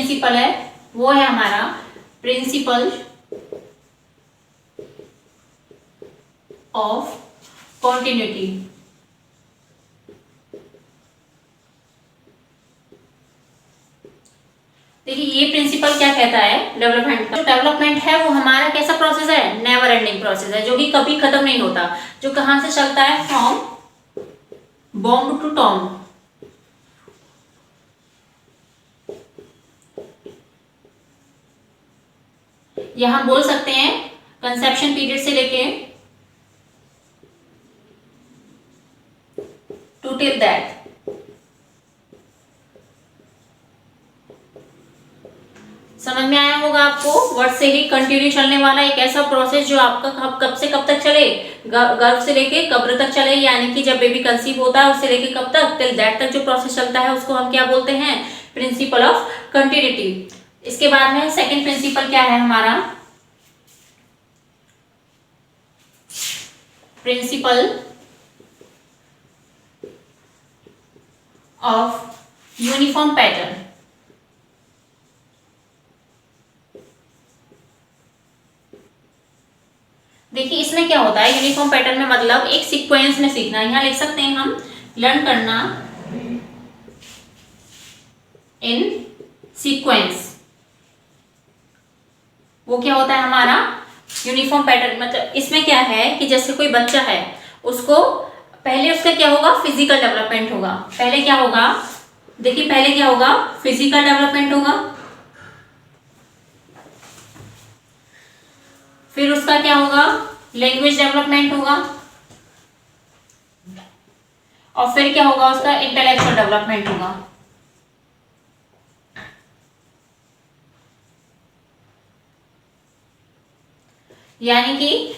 Principal है वो है हमारा प्रिंसिपल ऑफ कॉन्टिन्यूटी। देखिए ये प्रिंसिपल क्या कहता है, डेवलपमेंट का जो डेवलपमेंट है वो हमारा कैसा प्रोसेस है, नेवर एंडिंग प्रोसेस है, जो कि कभी खत्म नहीं होता, जो कहां से चलता है, फ्रॉम बॉम्ब टू टॉम्ब। या हम बोल सकते हैं कंसेप्शन पीरियड से लेके टू टिल दैट। समझ में आया होगा आपको, वर्ड से ही कंटिन्यू चलने वाला एक ऐसा प्रोसेस जो आपका कब से कब तक चले, गर्भ से लेके कब्र तक चले, यानी कि जब बेबी कंसीव होता है उससे लेके कब तक, टिल दैट तक जो प्रोसेस चलता है उसको हम क्या बोलते हैं, प्रिंसिपल ऑफ कंटिन्यूटी। इसके बाद में सेकंड प्रिंसिपल क्या है हमारा, प्रिंसिपल ऑफ यूनिफॉर्म पैटर्न। देखिए इसमें क्या होता है, यूनिफॉर्म पैटर्न में मतलब एक सीक्वेंस में सीखना, यहां लिख सकते हैं हम लर्न करना इन सीक्वेंस। वो क्या होता है हमारा यूनिफॉर्म पैटर्न, मतलब इसमें क्या है कि जैसे कोई बच्चा है उसको पहले उसका क्या होगा, फिजिकल डेवलपमेंट होगा। पहले क्या होगा, देखिए पहले क्या होगा, फिजिकल डेवलपमेंट होगा, फिर उसका क्या होगा, लैंग्वेज डेवलपमेंट होगा, और फिर क्या होगा, उसका इंटेलेक्चुअल डेवलपमेंट होगा। यानी कि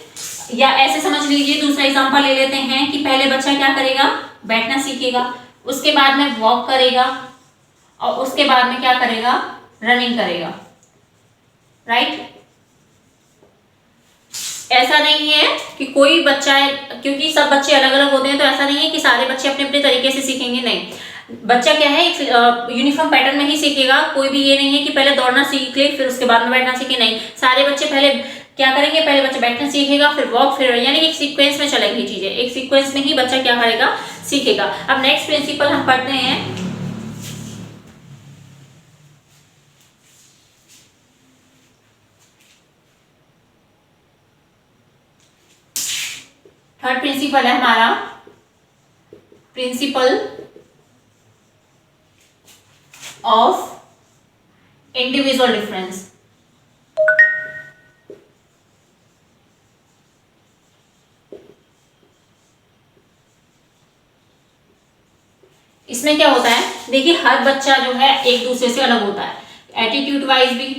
या ऐसे समझ लीजिए, दूसरा एग्जांपल ले लेते हैं कि पहले बच्चा क्या करेगा, बैठना सीखेगा, उसके बाद में वॉक करेगा, और उसके बाद में क्या करेगा, रनिंग करेगा, राइट। ऐसा नहीं है कि कोई बच्चा है, क्योंकि सब बच्चे अलग अलग होते हैं, तो ऐसा नहीं है कि सारे बच्चे अपने अपने तरीके से सीखेंगे, नहीं। बच्चा क्या है एक यूनिफॉर्म पैटर्न में ही सीखेगा। कोई भी ये नहीं है कि पहले दौड़ना सीख ले फिर उसके बाद में बैठना सीखे, नहीं। सारे बच्चे पहले क्या करेंगे, पहले बच्चा बैठना सीखेगा, फिर वॉक, फिर यानी एक सीक्वेंस में चलेंगी चीजें, एक सीक्वेंस में ही बच्चा क्या करेगा, सीखेगा। अब नेक्स्ट प्रिंसिपल हम पढ़ते हैं थर्ड प्रिंसिपल है हमारा प्रिंसिपल ऑफ इंडिविजुअल डिफरेंस। इसमें क्या होता है, देखिए हर बच्चा जो है एक दूसरे से अलग होता है, एटीट्यूड वाइज भी,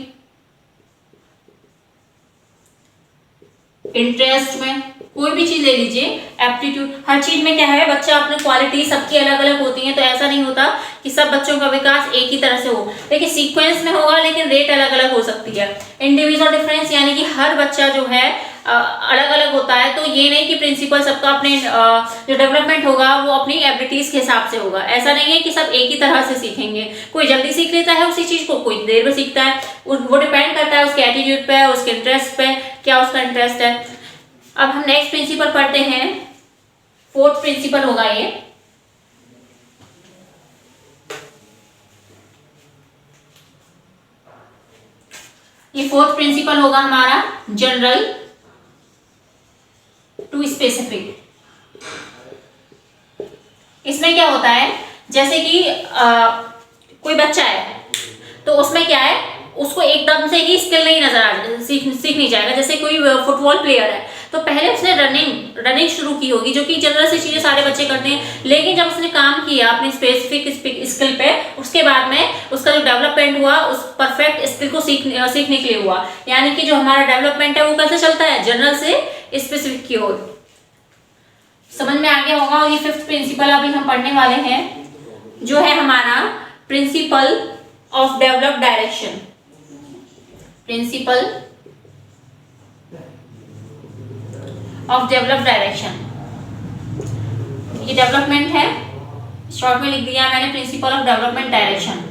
इंटरेस्ट में, कोई भी चीज ले लीजिए, एप्टीट्यूड, हर चीज में क्या है, बच्चा अपनी क्वालिटी सबकी अलग अलग होती है, तो ऐसा नहीं होता कि सब बच्चों का विकास एक ही तरह से हो। देखिए सीक्वेंस में होगा लेकिन रेट अलग अलग हो सकती है। इंडिविजुअल डिफरेंस यानी कि हर बच्चा जो है अलग अलग होता है, तो ये नहीं कि प्रिंसिपल सबका अपने जो डेवलपमेंट होगा वो अपनी एबिलिटीज के हिसाब से होगा। ऐसा नहीं है कि सब एक ही तरह से सीखेंगे, कोई जल्दी सीख लेता है उसी चीज को, कोई देर में सीखता है, वो डिपेंड करता है उसके एटीट्यूड पे, उसके इंटरेस्ट पे, क्या उसका इंटरेस्ट है। अब हम नेक्स्ट प्रिंसिपल पढ़ते हैं, फोर्थ प्रिंसिपल होगा ये फोर्थ प्रिंसिपल होगा हमारा जनरल टू स्पेसिफिक। इसमें क्या होता है, जैसे कि कोई बच्चा है तो उसमें क्या है, उसको एकदम से ही स्किल नहीं नजर आ सीख नहीं जाएगा। जैसे कोई फुटबॉल प्लेयर है तो पहले उसने रनिंग शुरू की होगी, जो कि जनरल से चीजें सारे बच्चे करते हैं, लेकिन जब उसने काम किया अपनी स्पेसिफिक स्किल पे, उसके बाद में उसका जो डेवलपमेंट हुआ उस परफेक्ट स्किल को सीखने के लिए हुआ। यानी कि जो हमारा डेवलपमेंट है वो कैसे चलता है, जनरल से स्पेसिफिक की ओर। समझ में आ गया होगा। और ये फिफ्थ प्रिंसिपल अभी हम पढ़ने वाले हैं, जो है हमारा principle of developed direction. Principle of developed direction, ये डेवलपमेंट है, शॉर्ट में लिख दिया मैंने प्रिंसिपल ऑफ डेवलपमेंट डायरेक्शन।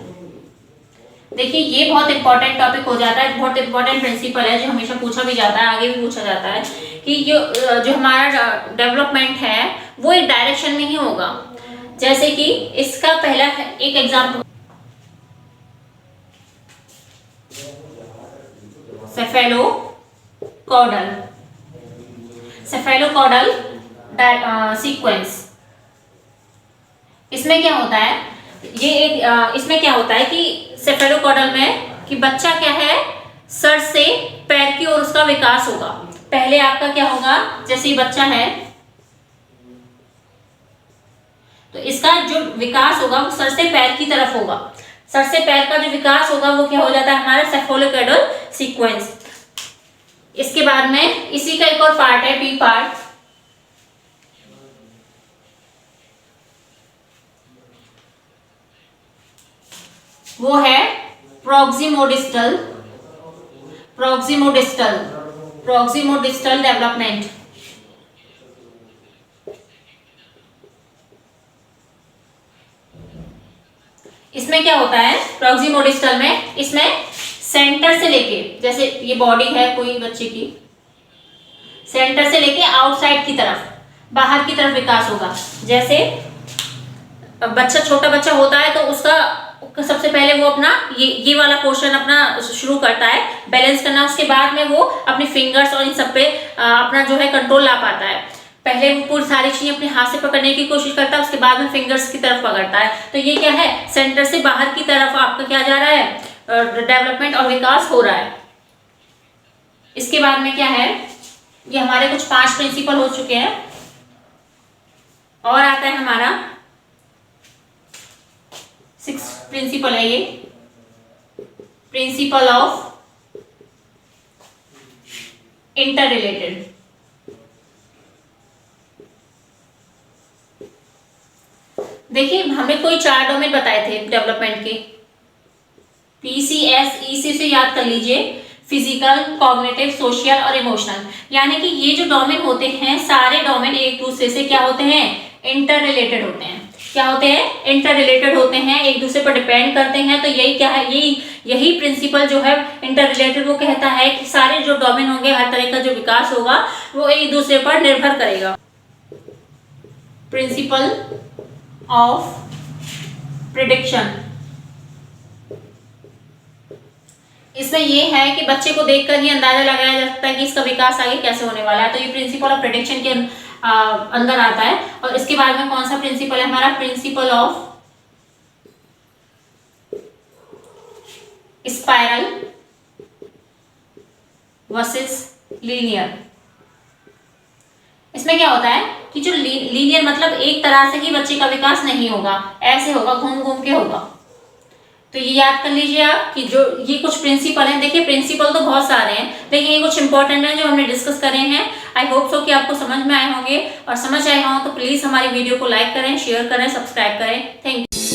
देखिए ये बहुत इंपॉर्टेंट टॉपिक हो जाता है, बहुत इंपॉर्टेंट प्रिंसिपल है जो हमेशा पूछा भी जाता है, आगे भी पूछा जाता है कि जो हमारा डेवलपमेंट है वो एक डायरेक्शन में ही होगा। जैसे कि इसका पहला एक एग्जाम्पल, सेफेलोकॉर्डल, सेफेलोकॉर्डल सीक्वेंस। इसमें क्या होता है, ये एक इसमें क्या होता है कि सेफेलोकॉर्डल में कि बच्चा क्या है, सर से पैर की ओर उसका विकास होगा। पहले आपका क्या होगा, जैसे ही बच्चा है तो इसका जो विकास होगा वो सर से पैर की तरफ होगा। सर से पैर का जो विकास होगा वो क्या हो जाता है, हमारा सेफेलोकॉर्डल सीक्वेंस। इसके बाद में इसी का एक और पार्ट है, बी पार्ट, वो है प्रॉक्सिमोडिस्टल, प्रॉक्सिमोडिस्टल, प्रॉक्सिमोडिस्टल डेवलपमेंट। इसमें क्या होता है, प्रॉक्सिमोडिस्टल में, इसमें सेंटर से लेके, जैसे ये बॉडी है कोई बच्चे की, सेंटर से लेके आउटसाइड की तरफ, बाहर की तरफ विकास होगा। जैसे बच्चा, छोटा बच्चा होता है तो उसका सबसे पहले वो अपना ये वाला पोर्शन अपना शुरू करता है बैलेंस करना, उसके बाद में वो अपने फिंगर्स और इन सब पे अपना जो है कंट्रोल ला पाता है। पहले वो पूरी सारी चीजें अपने हाथ से पकड़ने की कोशिश करता है, उसके बाद में फिंगर्स की तरफ पकड़ता है। तो ये क्या है, सेंटर से बाहर की तरफ आपका क्या जा रहा है, डेवलपमेंट और विकास हो रहा है। इसके बाद में क्या है, ये हमारे कुछ 5 प्रिंसिपल हो चुके हैं, और आता है हमारा 6 प्रिंसिपल है ये, प्रिंसिपल ऑफ इंटर रिलेटेड। देखिए हमने कोई 4 डोमेन बताए थे डेवलपमेंट के, PCS, EC से याद कर लीजिए, फिजिकल, कॉग्निटिव, सोशल और इमोशनल। यानी कि ये जो डोमेन होते हैं, सारे डोमेन एक दूसरे से क्या होते हैं, इंटर रिलेटेड होते हैं। क्या होते हैं, इंटर रिलेटेड होते हैं, एक दूसरे पर डिपेंड करते हैं। तो यही क्या है, यही प्रिंसिपल जो है इंटर रिलेटेड, वो कहता है कि सारे जो डोमेन होंगे, हर तरह का जो विकास होगा वो एक दूसरे पर निर्भर करेगा। प्रिंसिपल ऑफ प्रिडिक्शन, इसमें ये है कि बच्चे को देखकर ही अंदाजा लगाया जा सकता है कि इसका विकास आगे कैसे होने वाला है। तो ये प्रिंसिपल ऑफ प्रिडिक्शन के अंदर आता है। और इसके बाद में कौन सा प्रिंसिपल है हमारा, principle of spiral versus linear. इसमें क्या होता है कि जो लीनियर मतलब एक तरह से ही बच्चे का विकास नहीं होगा, ऐसे होगा, घूम घूम के होगा। तो ये याद कर लीजिए आप कि जो ये कुछ प्रिंसिपल हैं। देखिए प्रिंसिपल तो बहुत सारे हैं, लेकिन ये कुछ इंपॉर्टेंट हैं जो हमने डिस्कस करे हैं। आई होप सो कि आपको समझ में आए होंगे, और समझ आए हों तो प्लीज हमारी वीडियो को लाइक करें, शेयर करें, सब्सक्राइब करें। Thank you.